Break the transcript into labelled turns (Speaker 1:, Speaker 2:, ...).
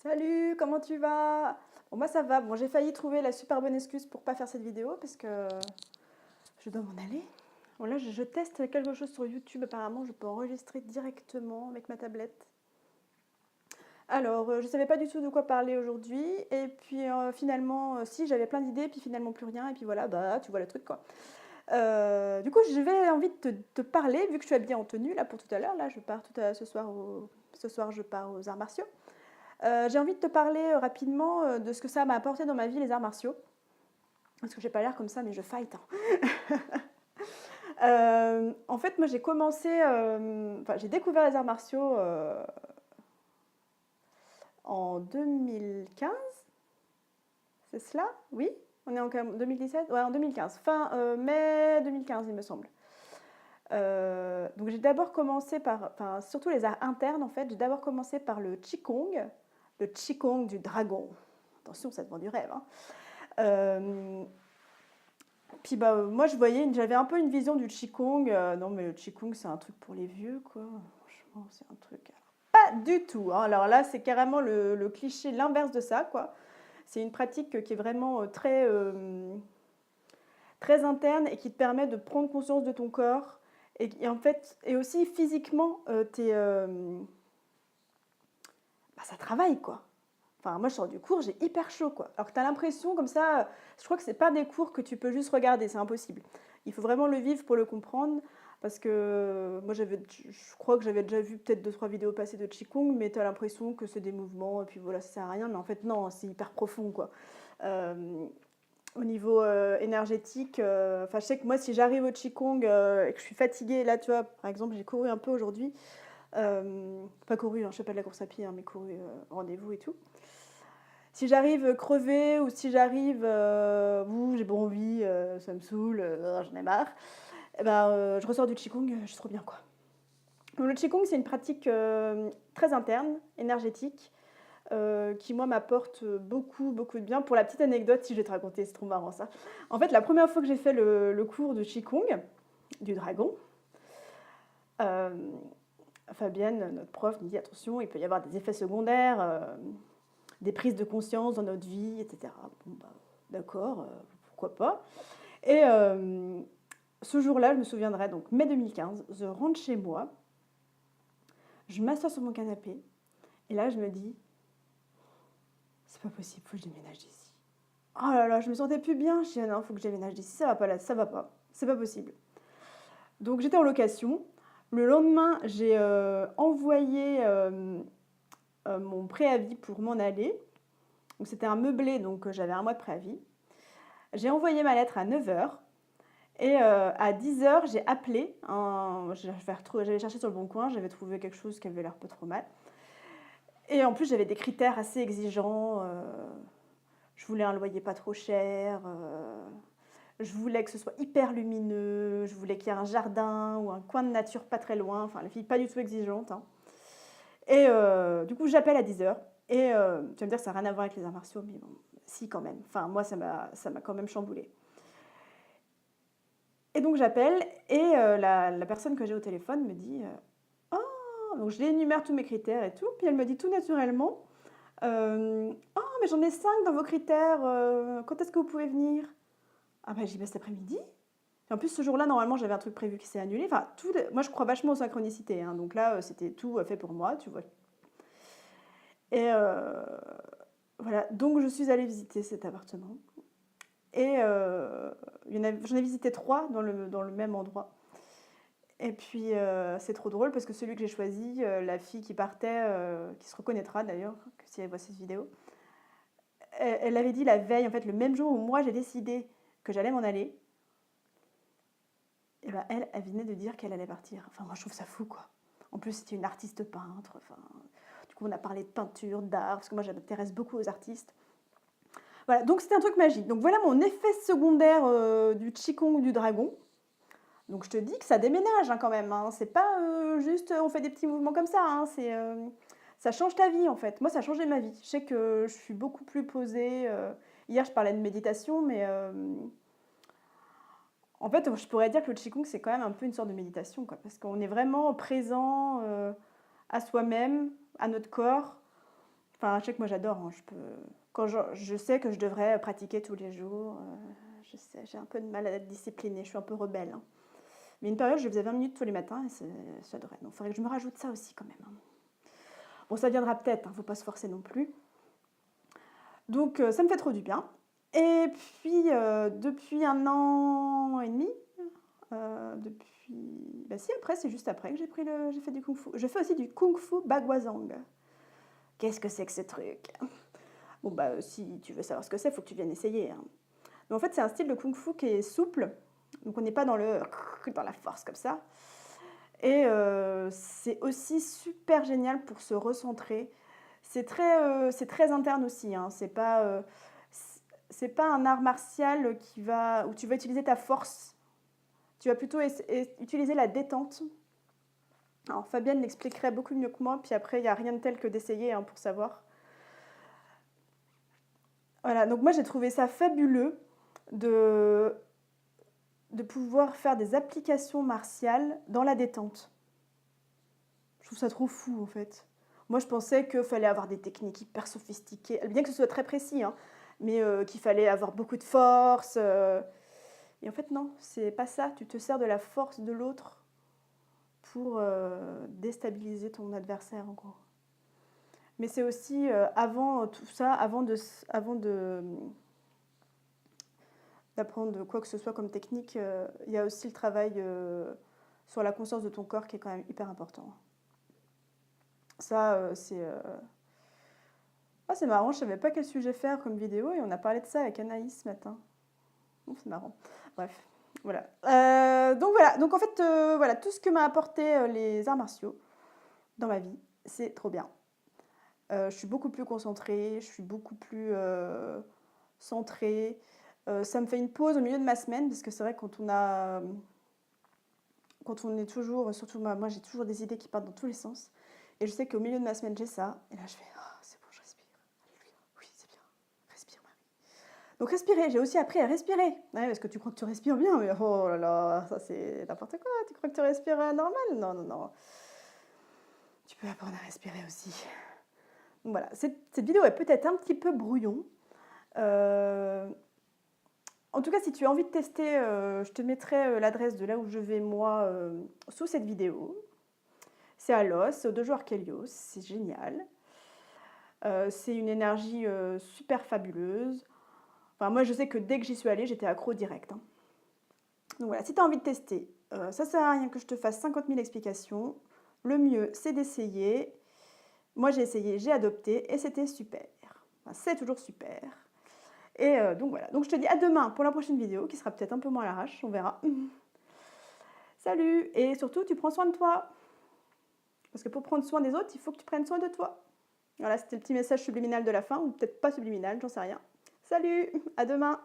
Speaker 1: Salut, comment tu vas? Bon, moi ça va. Bon, j'ai failli trouver la super bonne excuse pour pas faire cette vidéo parce que je dois m'en aller. Bon, là, je teste quelque chose sur YouTube. Apparemment, je peux enregistrer directement avec ma tablette. Alors, je savais pas du tout de quoi parler aujourd'hui. Et puis, finalement, si, j'avais plein d'idées, puis finalement plus rien. Et puis voilà, bah, tu vois le truc, quoi. Du coup, j'avais envie de te parler, vu que je suis habillée en tenue, là, pour tout à l'heure. Là, je pars ce soir, je pars aux arts martiaux. J'ai envie de te parler rapidement de ce que ça m'a apporté dans ma vie, les arts martiaux. Parce que j'ai pas l'air comme ça, mais je fight, hein. En fait, moi, j'ai découvert les arts martiaux en 2015, c'est cela? Oui? On est en 2017? Ouais, en 2015, fin mai 2015, il me semble. Donc j'ai d'abord commencé par, enfin surtout les arts internes en fait, j'ai d'abord commencé par le Qigong du dragon. Attention, ça te vend du rêve, hein. Euh, Puis bah, moi, j'avais un peu une vision du Qigong. Non, mais le Qigong, c'est un truc pour les vieux, quoi. Franchement, c'est un truc. Pas du tout, hein. Alors là, c'est carrément le cliché, l'inverse de ça, quoi. C'est une pratique qui est vraiment très interne et qui te permet de prendre conscience de ton corps. Et en fait, et aussi physiquement, bah, ça travaille, quoi. Enfin, moi, je sors du cours, j'ai hyper chaud, quoi. Alors que tu as l'impression, comme ça, je crois que c'est pas des cours que tu peux juste regarder, c'est impossible. Il faut vraiment le vivre pour le comprendre, parce que moi, je crois que j'avais déjà vu peut-être deux trois vidéos passées de Qigong, mais tu as l'impression que c'est des mouvements, et puis voilà, ça sert à rien, mais en fait, non, c'est hyper profond, quoi. Euh, Au niveau énergétique, enfin, je sais que moi, si j'arrive au Qigong et que je suis fatiguée, là, tu vois, par exemple, j'ai couru un peu aujourd'hui, pas couru, hein, je fais pas de la course à pied, hein, mais couru rendez-vous et tout. Si j'arrive crevée ou si j'arrive, j'ai pas envie, ça me saoule, j'en ai marre, et ben, je ressors du Qigong, je suis trop bien, quoi. Donc, le Qigong, c'est une pratique très interne, énergétique, qui, moi, m'apporte beaucoup, beaucoup de bien. Pour la petite anecdote, si je vais te raconter, c'est trop marrant ça. En fait, la première fois que j'ai fait le cours de Qigong, du dragon, euh, Fabienne, notre prof, me dit attention, il peut y avoir des effets secondaires, des prises de conscience dans notre vie, etc. Bon, bah, d'accord, pourquoi pas. Et ce jour-là, je me souviendrai, donc mai 2015, je rentre chez moi, je m'assois sur mon canapé, et là, je me dis, c'est pas possible, faut que je déménage d'ici. Oh là là, je me sentais plus bien, je dis, non, faut que je déménage d'ici, ça va pas là, ça va pas, c'est pas possible. Donc j'étais en location. Le lendemain, j'ai envoyé mon préavis pour m'en aller. Donc c'était un meublé, donc j'avais un mois de préavis. J'ai envoyé ma lettre à 9h. Et à 10h, j'ai appelé. J'avais cherché sur le bon coin, j'avais trouvé quelque chose qui avait l'air pas trop mal. Et en plus, j'avais des critères assez exigeants. Je voulais un loyer pas trop cher. Je voulais que ce soit hyper lumineux. Je voulais qu'il y ait un jardin ou un coin de nature pas très loin. Enfin, la fille pas du tout exigeante, hein. Et du coup, j'appelle à 10h. Et tu vas me dire que ça n'a rien à voir avec les arts martiaux, mais bon, si quand même. Enfin, moi, ça m'a quand même chamboulé. Et donc j'appelle et la personne que j'ai au téléphone me dit oh, donc je lui énumère tous mes critères et tout, puis elle me dit tout naturellement oh, mais j'en ai 5 dans vos critères, quand est-ce que vous pouvez venir? Ah bah j'ai dit bah, cet après-midi. Et en plus ce jour-là, normalement j'avais un truc prévu qui s'est annulé. Enfin, moi je crois vachement aux synchronicités, hein, donc là c'était tout fait pour moi, tu vois. Et voilà, donc je suis allée visiter cet appartement. Et j'en ai visité 3 dans le même endroit. Et puis c'est trop drôle parce que celui que j'ai choisi, la fille qui partait, qui se reconnaîtra d'ailleurs, si elle voit cette vidéo, elle avait dit la veille, en fait le même jour où moi j'ai décidé que j'allais m'en aller, et ben elle venait de dire qu'elle allait partir. Enfin moi je trouve ça fou, quoi. En plus c'était une artiste peintre, enfin, du coup on a parlé de peinture, d'art, parce que moi j'intéresse beaucoup aux artistes. Voilà, donc c'était un truc magique. Donc voilà mon effet secondaire du Qigong ou du dragon. Donc je te dis que ça déménage, hein, quand même, hein. C'est pas juste on fait des petits mouvements comme ça, hein. Ça change ta vie en fait. Moi ça a changé ma vie. Je sais que je suis beaucoup plus posée. Hier je parlais de méditation, mais en fait je pourrais dire que le Qigong c'est quand même un peu une sorte de méditation, quoi, parce qu'on est vraiment présent à soi-même, à notre corps. Enfin, je sais que moi j'adore, hein, quand je sais que je devrais pratiquer tous les jours, je sais, j'ai un peu de mal à être disciplinée, je suis un peu rebelle, hein. Mais une période, je faisais 20 minutes tous les matins et j'adorais. Donc il faudrait que je me rajoute ça aussi quand même, hein. Bon, ça viendra peut-être, hein, faut pas se forcer non plus. Donc ça me fait trop du bien. Et puis depuis 1 an et demi, bah si, après, c'est juste après que j'ai fait du kung fu. Je fais aussi du kung fu bagwazang. Qu'est-ce que c'est que ce truc? Bon, bah, si tu veux savoir ce que c'est, il faut que tu viennes essayer, hein. Mais en fait, c'est un style de kung-fu qui est souple. Donc, on n'est pas dans dans la force comme ça. Et c'est aussi super génial pour se recentrer. C'est très interne aussi, hein. C'est pas un art martial où tu vas utiliser ta force. Tu vas plutôt utiliser la détente. Alors, Fabienne l'expliquerait beaucoup mieux que moi. Puis après, il n'y a rien de tel que d'essayer, hein, pour savoir. Voilà, donc moi j'ai trouvé ça fabuleux de, de pouvoir faire des applications martiales dans la détente. Je trouve ça trop fou en fait. Moi je pensais qu'il fallait avoir des techniques hyper sophistiquées, bien que ce soit très précis, hein, mais qu'il fallait avoir beaucoup de force. Et en fait non, c'est pas ça. Tu te sers de la force de l'autre pour déstabiliser ton adversaire en gros. Mais c'est aussi avant tout ça, avant d'apprendre quoi que ce soit comme technique, il y a aussi le travail sur la conscience de ton corps qui est quand même hyper important. Ça, Ah, c'est marrant, je savais pas quel sujet faire comme vidéo et on a parlé de ça avec Anaïs ce matin. Oh, c'est marrant. Bref, voilà. Donc en fait, voilà, tout ce que m'a apporté les arts martiaux dans ma vie, c'est trop bien. Je suis beaucoup plus concentrée, je suis beaucoup plus centrée. Ça me fait une pause au milieu de ma semaine, parce que c'est vrai que quand on est toujours, surtout moi j'ai toujours des idées qui partent dans tous les sens. Et je sais qu'au milieu de ma semaine j'ai ça, et là je fais, oh, c'est bon, je respire. Alléluia. Oui, c'est bien. Respire, Marie. Donc respirer, j'ai aussi appris à respirer. Ouais, parce que tu crois que tu respires bien, mais oh là là, ça c'est n'importe quoi. Tu crois que tu respires normal? Non, non, non. Tu peux apprendre à respirer aussi. Donc voilà, cette vidéo est peut-être un petit peu brouillon. En tout cas, si tu as envie de tester, je te mettrai l'adresse de là où je vais moi sous cette vidéo. C'est à Los, c'est au Dojo Archelios, c'est génial. C'est une énergie super fabuleuse. Enfin, moi, je sais que dès que j'y suis allée, j'étais accro direct, hein. Donc voilà, si tu as envie de tester, ça sert à rien que je te fasse 50 000 explications. Le mieux, c'est d'essayer. Moi, j'ai essayé, j'ai adopté et c'était super. Enfin, c'est toujours super. Et donc voilà, donc je te dis à demain pour la prochaine vidéo qui sera peut-être un peu moins à l'arrache, on verra. Salut, et surtout tu prends soin de toi. Parce que pour prendre soin des autres, il faut que tu prennes soin de toi. Voilà, c'était le petit message subliminal de la fin, ou peut-être pas subliminal, j'en sais rien. Salut, à demain.